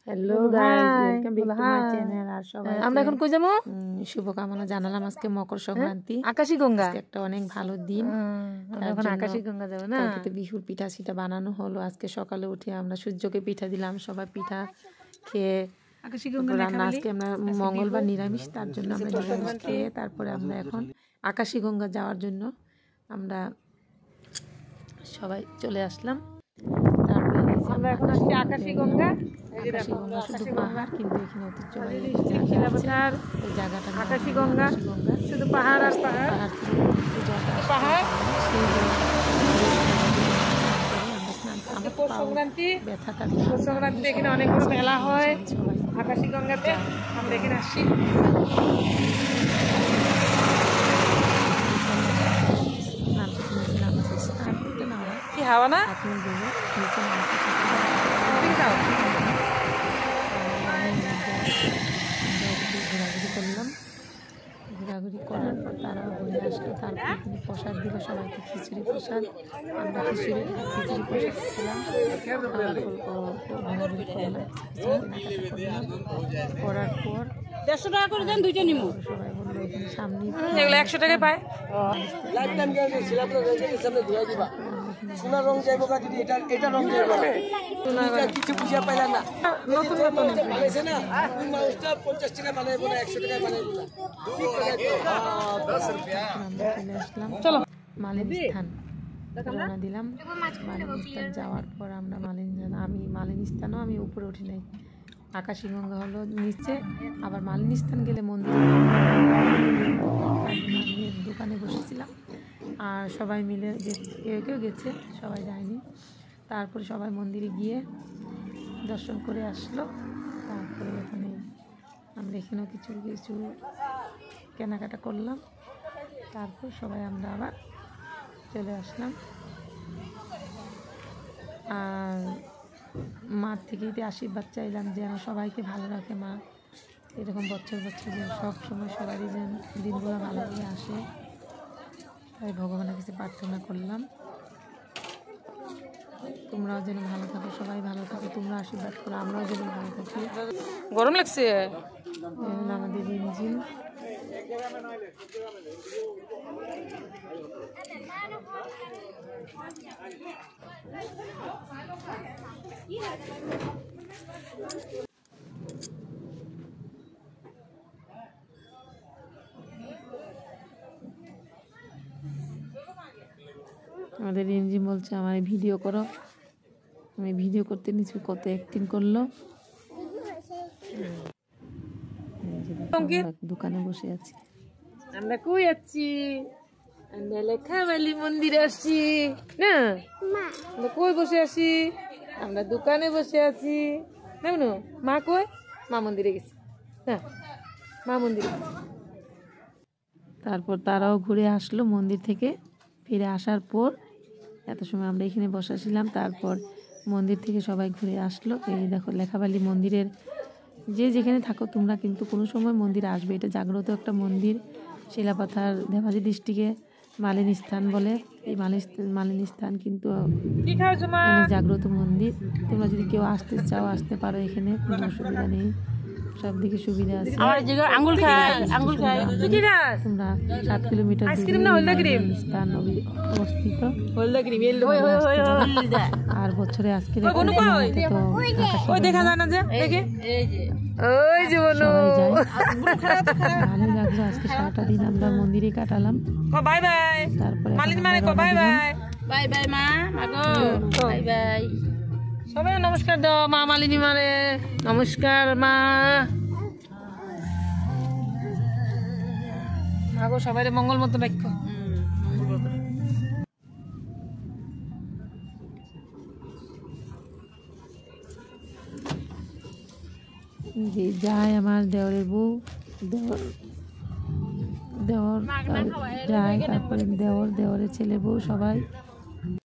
Hello guys, welcome back to my channel. আর সবাই আমরা এখন কই যাবো? শুভকামনা জানালাম। আজকে মকর সংক্রান্তি, আকাশী গঙ্গা, একটা অনেক ভালো দিন। আমরা এখন আকাশী গঙ্গা যাবো না? কালকে তো বিহুর পিঠা সিটা বানানো হলো। আজকে সকালে উঠে আমরা সূর্যকে পিঠা দিলাম, সবাই পিঠা খেয়ে আকাশী গঙ্গা রান্না। আজকে আমরা মঙ্গলবার নিরামিষ, তার জন্য আমরা নিরামিষ খেয়ে তারপরে আমরা এখন আকাশী গঙ্গা যাওয়ার জন্য আমরা সবাই চলে আসলাম। তারপরে আমরা এখন আসছি আকাশী গঙ্গা। আকাশী গঙ্গা শুধু পাহাড়, কিন্তু এখানে ঐতিহ্যবাহী এই জায়গাটা আকাশী গঙ্গা শুধু পাহাড় আর পাহাড়, পাহাড়। সংক্রান্তি, সংক্রান্তি এখানে অনেক বড় মেলা হয় আকাশী গঙ্গাতে। আমরা এখানে আসছি। কি হাওয়া না? ঘোরাঘুরি করলাম। ঘোরাঘুরি করার পর তারাও ঘুরে আসলো। তারপর এখানে প্রসাদ দিল সবাইকে, খিচুড়ি প্রসাদ। আমরা খিচুড়ি প্রসাদ খেলাম, ঘোরাঘুরি করলাম, করার পর 150 টাকা করে দেন, দুইটা নিমু। সবাই বললো এখানে সামনে এগুলো 100 টাকা পায়। সোনা রং যাইব না, যদি এটা রং যাইব না, কিছু বুঝিয়া পাইলা না। নতুন নতুন বানাইছে না, ওই মানুষটা 50 টাকা বানাইব না, 100 টাকা বানাইব না। আমরা চলে আসলাম। চলো মালিনী স্থান রওনা দিলাম। মালিনী স্থান যাওয়ার পর আমরা মালিনী স্থানও আমি উপরে উঠি নাই। আকাশী গঙ্গা হলো নিচে, আবার মালিনী স্থান গেলে মন্দির। দোকানে বসেছিলাম আর সবাই মিলে কেউ গেছে, সবাই যায়নি। তারপরে সবাই মন্দিরে গিয়ে দর্শন করে আসলো। তারপরে ওখানে আমরা এখানেও কিছু কিছু কেনাকাটা করলাম। তারপর সবাই আমরা আবার চলে আসলাম। আর মার থেকেই আশীর্বাদ চাইলাম যেন সবাইকে ভালো রাখে মা, এরকম বছর বছর যেন সব সময় সবারই যেন দিনগুলো ভালোভাবে আসে, তাই ভগবানের কাছে প্রার্থনা করলাম। তোমরাও যেন ভালো থাকো, সবাই ভালো থাকো, তোমরা আশীর্বাদ করো, আমরাও যেন ভালো থাকি। গরম লাগছে। আমাদের ইঞ্জিন আমাদের ইঞ্জিন বলছে আমার ভিডিও করো। আমি ভিডিও করতে নিচ্ছি, কত অ্যাক্টিং করলো। দোকানে বসে আছি। আমরা কই যাচ্ছি? আমরা লেখাবালি মন্দিরে আসছি না? আমরা কই বসে আছি? আমরা দোকানে বসে আছি। না মা কই? মা মন্দিরে গেছি না, মা মন্দিরে গেছি। তারপর তারাও ঘুরে আসলো মন্দির থেকে। ফিরে আসার পর এত সময় আমরা এখানে বসেছিলাম। তারপর মন্দির থেকে সবাই ঘুরে আসলো। এই দেখো লেখাবালি মন্দিরের, যে যেখানে থাকো তোমরা কিন্তু কোনো সময় মন্দিরে আসবে। এটা জাগ্রত একটা মন্দির, শিলাপাথার ধেমাজি ডিস্ট্রিক্টে মালিনী স্থান বলে। এই মালিনী স্থান কিন্তু অনেক জাগ্রত মন্দির। তোমরা যদি কেউ আসতে চাও আসতে পারো, এখানে কোনো অসুবিধা নেই, সব দিকে সুবিধা আছে। তোমরা 7 কিলোমিটার স্থান অবস্থিত। আর বছরে আজকে দেখা যায় না যে ভালোই লাগলো। আজকে সারাটা দিন আমরা মন্দিরে কাটালাম। তারপরে সবাই নমস্কার দাও মা মালিনী মারে। নমস্কার মা। আগো সবাই মঙ্গল মতো বাক্য। যে যায় আমার দেওরের বউ, দেওর যায়, তারপরে দেওরের ছেলে বউ, সবাই